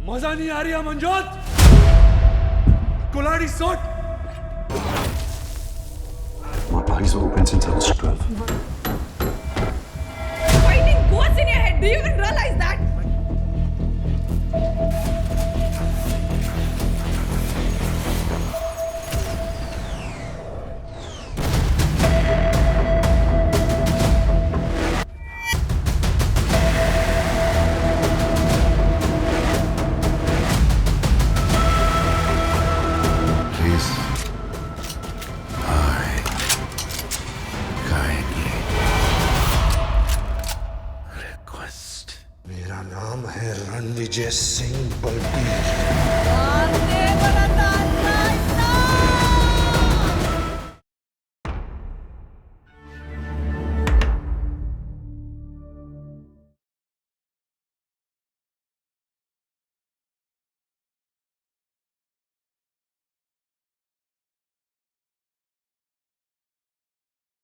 मजा नहीं आ रही है मंजोत? कुल्हाड़ी सोट। My eyes opened into the scruff. Fighting goes in your head. Do you even realize that? Please. I kindly request. मेरा नाम है रणविजय सिंह बलबीर।